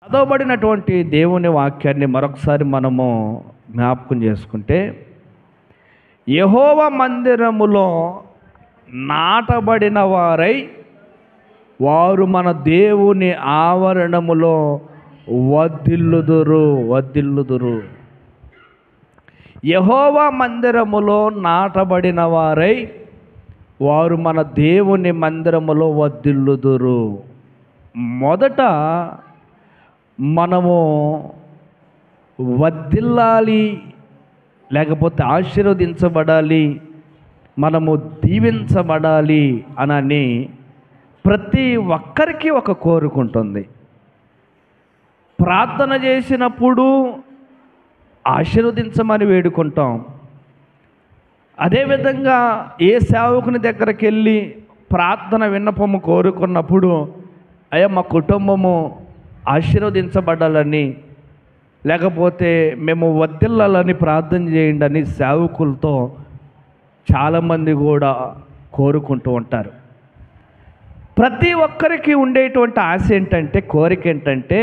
చదవబడినటువంటి దేవుని వాక్యాన్ని మరొకసారి మనము జ్ఞాపకం చేసుకుంటే, యెహోవా మందిరములో నాటబడిన వారై వారు మన దేవుని ఆవరణములో వర్ధిల్లుదురు. యెహోవా మందిరములో నాటబడిన వారై వారు మన దేవుని మందిరములో వర్ధిల్లుదురు. మొదట మనము వర్ధిల్లాలి, లేకపోతే ఆశీర్వదించబడాలి, మనము దీవించబడాలి అని ప్రతి ఒక్కరికి ఒక కోరిక ఉంటుంది. ప్రార్థన చేసినప్పుడు ఆశీర్వదించమని వేడుకుంటాం. అదేవిధంగా ఏ సేవకుని దగ్గరికి వెళ్ళి ప్రార్థన విన్నపము కోరుకున్నప్పుడు, అయ్యా మా కుటుంబము ఆశీర్వదించబడాలని, లేకపోతే మేము వర్ధిల్లాలని ప్రార్థన చేయండి అని సేవకులతో చాలామంది కూడా కోరుకుంటూ ఉంటారు. ప్రతి ఒక్కరికి ఉండేటువంటి ఆశ ఏంటంటే, కోరిక ఏంటంటే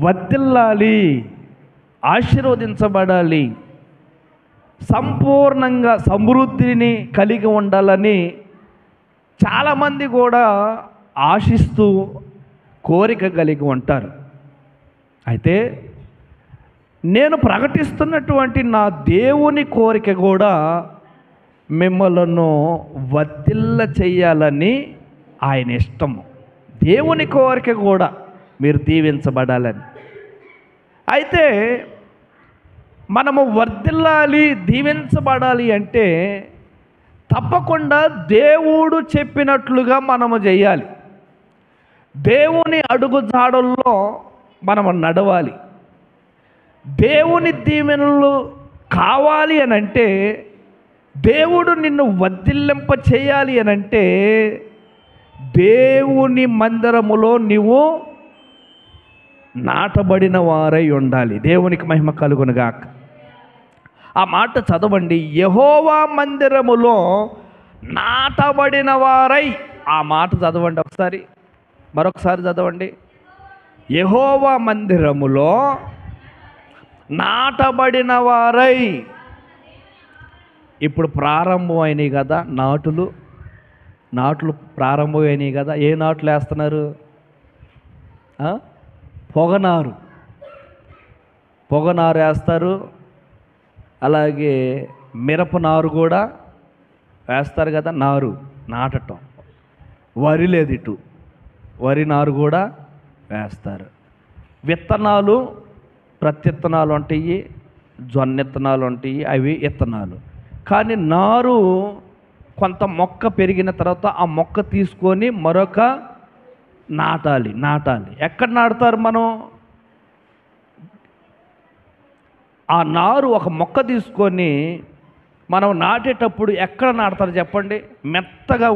వర్ధిల్లాలి, ఆశీర్వదించబడాలి, సంపూర్ణంగా సమృద్ధిని కలిగి ఉండాలని చాలామంది కూడా ఆశిస్తూ కోరిక కలిగి ఉంటారు. అయితే నేను ప్రకటిస్తున్నటువంటి నా దేవుని కోరిక కూడా మిమ్మలను వర్ధిల్ల చెయ్యాలని ఆయన ఇష్టము. దేవుని కోరిక కూడా మీరు దీవించబడాలని. అయితే మనము వర్ధిల్లాలి, దీవించబడాలి అంటే తప్పకుండా దేవుడు చెప్పినట్లుగా మనము చేయాలి. దేవుని అడుగు జాడల్లో మనము నడవాలి. దేవుని దీవెనలు కావాలి అని అంటే, దేవుడు నిన్ను వర్ధిల్లింప చేయాలి అని అంటే, దేవుని మందిరములో నీవు నాటబడిన వారై ఉండాలి. దేవునికి మహిమ కలుగునుగాక. ఆ మాట చదవండి, యెహోవా మందిరములో నాటబడిన వారై. ఆ మాట చదవండి ఒకసారి, మరొకసారి చదవండి. యెహోవా మందిరములో నాటబడిన వారై. ఇప్పుడు ప్రారంభమైనవి కదా నాట్లు ప్రారంభమైనవి కదా. ఏ నాట్లు వేస్తున్నారు? పొగనారు వేస్తారు. అలాగే మిరప నారు కూడా వేస్తారు కదా. నారు నాటటం. వరి లేదు, ఇటు వరి నారు కూడా వేస్తారు. విత్తనాలు, ప్రత్యుత్తనాలు ఉంటాయి, జొన్న విత్తనాలు ఉంటాయి, అవి విత్తనాలు. కానీ నారు కొంత మొక్క పెరిగిన తర్వాత ఆ మొక్క తీసుకొని మరొక నాటాలి. ఎక్కడ నాటుతారు మనం? ఆ నారు ఒక మొక్క తీసుకొని మనం నాటేటప్పుడు ఎక్కడ నాటుతారు చెప్పండి? మెత్తగా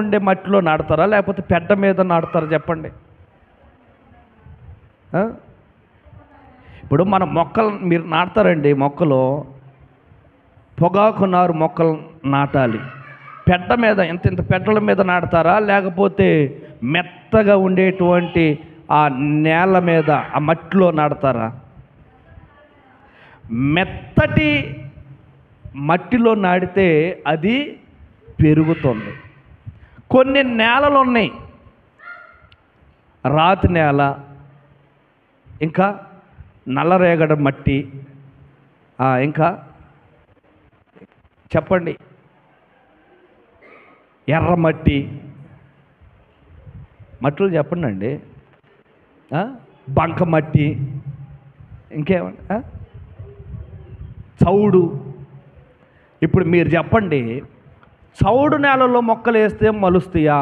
ఉండే మట్టిలో నాటుతారా, లేకపోతే పెద్ద మీద నాటుతారా చెప్పండి? ఇప్పుడు మన మొక్కలు మీరు నాటుతారండి, మొక్కలో పొగాకు నారు మొక్కలు నాటాలి. పెద్ద మీద, ఇంత పెద్దల మీద నాటుతారా, లేకపోతే మెత్తగా ఉండేటువంటి ఆ నేల మీద, ఆ మట్టిలో నాటుతారా? మెత్తటి మట్టిలో నాటితే అది పెరుగుతుంది. కొన్ని నేలలు ఉన్నాయి, రాతి నేల, ఇంకా నల్లరేగడి మట్టి, ఇంకా చెప్పండి, ఎర్రమట్టి, మట్టులు చెప్పండి అండి, బంకమట్టి, ఇంకేమన్నా, చౌడు. ఇప్పుడు మీరు చెప్పండి, చౌడు నేలలో మొక్కలు వేస్తే మలుస్తాయా?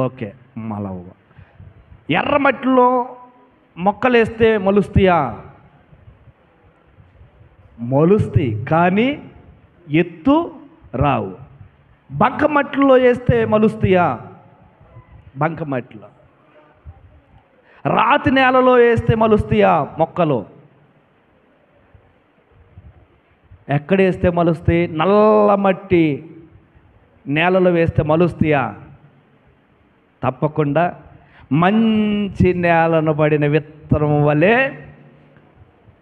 ఓకే, మలవు. ఎర్రమట్టిలో మొక్కలు వేస్తే మలుస్తాయా? మొలుస్తాయి, కానీ ఎత్తు రావు. బంకమట్టిలో వేస్తే మలుస్తాయా? బంకమట్టిలో. రాతి నేలలో వేస్తే మలుస్తాయా మొక్కలు? ఎక్కడ వేస్తే మలుస్తాయి? నల్ల మట్టి నేలలో వేస్తే మలుస్తాయా? తప్పకుండా. మంచి నేలను పడిన విత్తనం వలె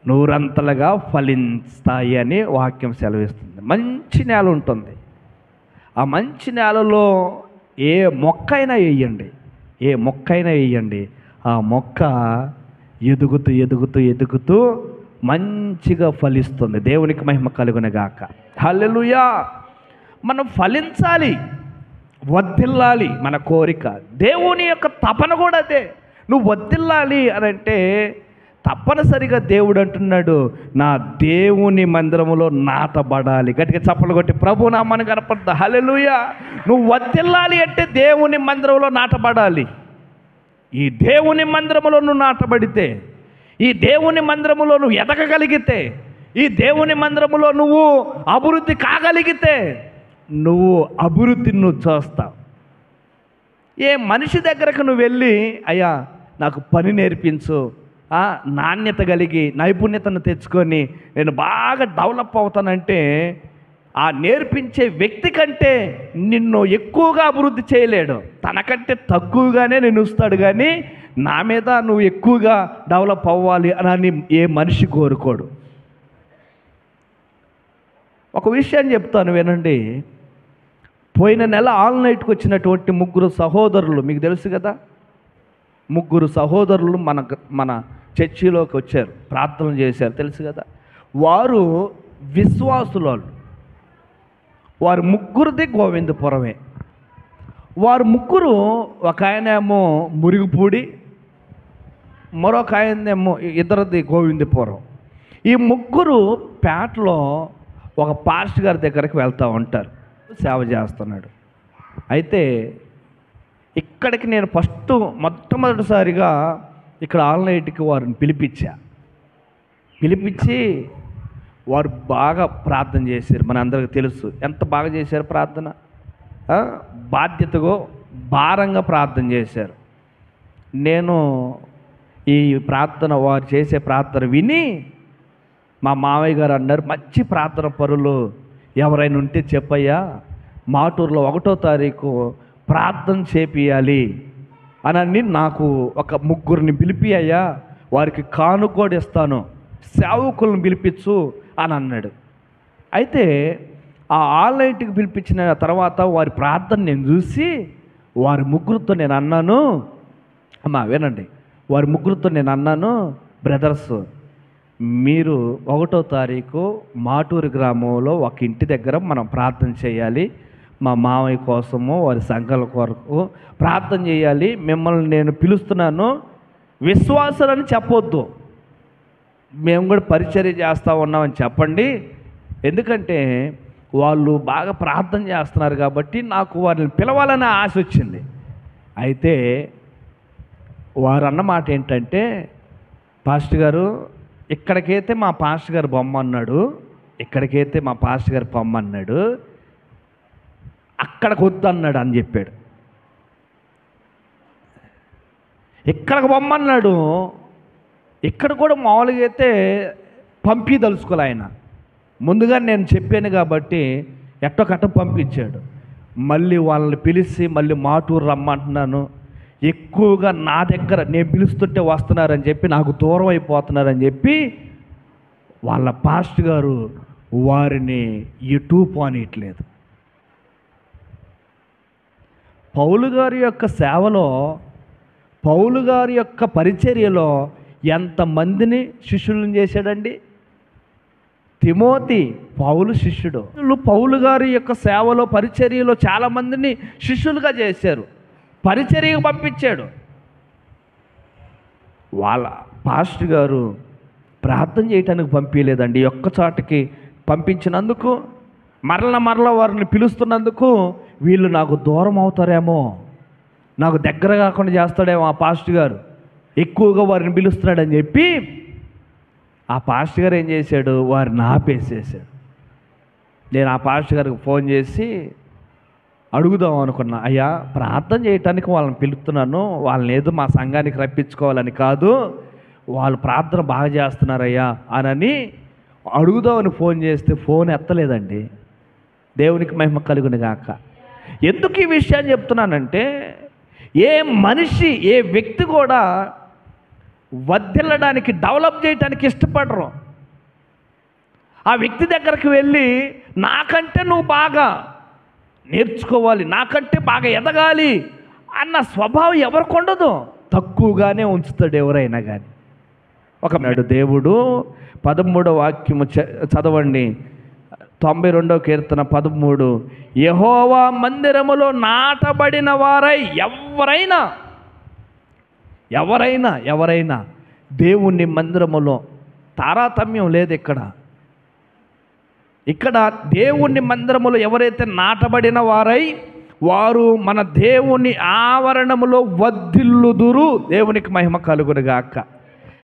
నూరంతలుగా ఫలిస్తాయి అని వాక్యం సెలవిస్తుంది. మంచి నేల ఉంటుంది. ఆ మంచి నేలలో ఏ మొక్క అయినా వేయండి, ఆ మొక్క ఎదుగుతూ మంచిగా ఫలిస్తుంది. దేవునికి మహిమ కలుగునుగాక. హల్లెలూయా. మనం ఫలించాలి, వర్ధిల్లాలి మన కోరిక. దేవుని యొక్క తపన కూడా అదే. నువ్వు వర్ధిల్లాలి అని అంటే తప్పనిసరిగా దేవుడు అంటున్నాడు, నా దేవుని మందిరములో నాటబడాలి. గట్టిగా చప్పలు కొట్టి ప్రభు నామాన్ని కనపడతా. హల్లెలూయా. నువ్వు వర్ధిల్లాలి అంటే దేవుని మందిరంలో నాటబడాలి. ఈ దేవుని మందిరములో నువ్వు నాటబడితే, ఈ దేవుని మందిరములో నువ్వు ఎదగగలిగితే, ఈ దేవుని మందిరములో నువ్వు అభివృద్ధి కాగలిగితే నువ్వు అభివృద్ధిని నువ్వు చూస్తావు. ఏ మనిషి దగ్గరకు నువ్వు వెళ్ళి, అయ్యా నాకు పని నేర్పించు, నాణ్యత కలిగి నైపుణ్యతను తెచ్చుకొని నేను బాగా డెవలప్ అవుతానంటే ఆ నేర్పించే వ్యక్తి కంటే నిన్ను ఎక్కువగా అభివృద్ధి చేయలేడు. తనకంటే తక్కువగానే నేను ఇస్తాడు, కానీ నా మీద నువ్వు ఎక్కువగా డెవలప్ అవ్వాలి అని ఏ మనిషి కోరుకోడు. ఒక విషయాన్ని చెప్తాను వినండి. పోయిన నెల ఆల్ నైట్కి వచ్చినటువంటి 3 సహోదరులు మీకు తెలుసు కదా. 3 సహోదరులు మన చర్చిలోకి వచ్చారు, ప్రార్థనలు చేశారు, తెలుసు కదా. వారు విశ్వాసులు. వారు ముగ్గురిది గోవిందపురమే. వారు ముగ్గురు, ఒక ఆయనేమో మురుగుపూడి, మరొక ఆయనేమో ఇద్దరిది గోవిందపురం. ఈ ముగ్గురు పేటలో ఒక పాస్టర్ గారి దగ్గరికి వెళ్తూ ఉంటారు, సేవ చేస్తున్నాడు. అయితే ఇక్కడికి నేను మొట్టమొదటిసారిగా ఇక్కడ ఆల్ నైట్కి వారిని పిలిపించి వారు బాగా ప్రార్థన చేశారు. మన అందరికీ తెలుసు ఎంత బాగా చేశారు ప్రార్థన. బాధ్యతగా భారంగా ప్రార్థన చేశారు. నేను ఈ ప్రార్థన, వారు చేసే ప్రార్థన విని మా మావయ్య గారు అన్నారు, మంచి ప్రార్థన పరులు ఎవరైనా ఉంటే చెప్పయ్యా, మాటూరులో 1వ తారీఖు ప్రార్థన చేపియాలి అని నాకు ఒక 3 పిలిపి అయ్యా, వారికి కానుకోడి ఇస్తాను, సేవకులను పిలిపించు అని అన్నాడు. అయితే ఆ ఆల్ నైట్కి పిలిపించిన తర్వాత వారి ప్రార్థన నేను చూసి వారి ముగ్గురితో నేను అన్నాను, అమ్మా వినండి, వారి ముగ్గురితో నేను అన్నాను, బ్రదర్స్ మీరు 1వ తారీఖు మాటూరు గ్రామంలో ఒక ఇంటి దగ్గర మనం ప్రార్థన చేయాలి, మా మామయ్య కోసము వారి సంఘాల కొరకు ప్రార్థన చేయాలి. మిమ్మల్ని నేను పిలుస్తున్నాను, విశ్వాసులని చెప్పొద్దు, మేము కూడా పరిచర్య చేస్తూ ఉన్నామని చెప్పండి. ఎందుకంటే వాళ్ళు బాగా ప్రార్థన చేస్తున్నారు కాబట్టి నాకు వారిని పిలవాలనే ఆశ వచ్చింది. అయితే వారు అన్నమాట ఏంటంటే, పాస్టర్ గారు ఇక్కడికైతే మా పాస్టర్ గారు బొమ్మన్నాడు, అక్కడికి వద్దన్నాడు అని చెప్పాడు. ఇక్కడికి బొమ్మన్నాడు, ఇక్కడ కూడా మామూలుగా అయితే పంపించదలుచుకోలే ఆయన. ముందుగా నేను చెప్పాను కాబట్టి ఎట్టొకట్ట పంపించాడు. మళ్ళీ వాళ్ళని పిలిచి మళ్ళీ మాటూరు రమ్మంటున్నాను, ఎక్కువగా నా దగ్గర నేను పిలుస్తుంటే వస్తున్నారని చెప్పి నాకు దూరం అయిపోతున్నారని చెప్పి వాళ్ళ పాస్టర్ గారు వారిని ఎటూ పోనీయట్లేదు. పౌలు గారి యొక్క సేవలో, పౌలు గారి యొక్క పరిచర్యలో ఎంతమందిని శిష్యులను చేశాడండి. తిమోతి పౌలు శిష్యుడు. పౌలు గారి యొక్క సేవలో, పరిచర్యలో చాలామందిని శిష్యులుగా చేశారు, పరిచర్యకు పంపించాడు. వాళ్ళ పాస్టర్ గారు ప్రార్థన చేయటానికి పంపించలేదండి. ఒక్కచాటికి పంపించినందుకు, మరల వారిని పిలుస్తున్నందుకు వీళ్ళు నాకు దూరం అవుతారేమో, నాకు దగ్గర కాకుండా చేస్తాడేమో ఆ పాస్టర్ గారు, ఎక్కువగా వారిని పిలుస్తున్నాడని చెప్పి ఆ పాస్టర్ గారు ఏం చేశాడు, వారిని ఆపేసేసాడు. నేను ఆ పాస్టర్ గారికి ఫోన్ చేసి అడుగుదాం అనుకున్నా, అయ్యా ప్రార్థన చేయటానికి వాళ్ళని పిలుస్తున్నాను, వాళ్ళని ఏదో మా సంఘానికి రప్పించుకోవాలని కాదు, వాళ్ళు ప్రార్థన బాగా చేస్తున్నారయ్యా అని అడుగుదామని ఫోన్ చేస్తే ఫోన్ ఎత్తలేదండి. దేవునికి మహిమ కలుగును గాక. ఎందుకు ఈ విషయాన్ని చెప్తున్నానంటే, ఏ మనిషి, ఏ వ్యక్తి కూడా వర్ధిల్లడానికి, డెవలప్ చేయడానికి ఇష్టపడరు. ఆ వ్యక్తి దగ్గరికి వెళ్ళి నాకంటే నువ్వు బాగా నేర్చుకోవాలి, నాకంటే బాగా ఎదగాలి అన్న స్వభావం ఎవరికి ఉండదు. తక్కువగానే ఉంచుతాడు ఎవరైనా కానీ. ఒకనాడు దేవుడు 13వ వాక్యము చదవండి, 92వ కీర్తన 13. యెహోవా మందిరములో నాటబడిన వారై ఎవరైనా దేవుని మందిరములో తారతమ్యం లేదు. ఇక్కడ దేవుని మందిరములో ఎవరైతే నాటబడిన వారై వారు మన దేవుని ఆవరణములో వర్ధిల్లుదురు. దేవునికి మహిమ కలుగునుగాక.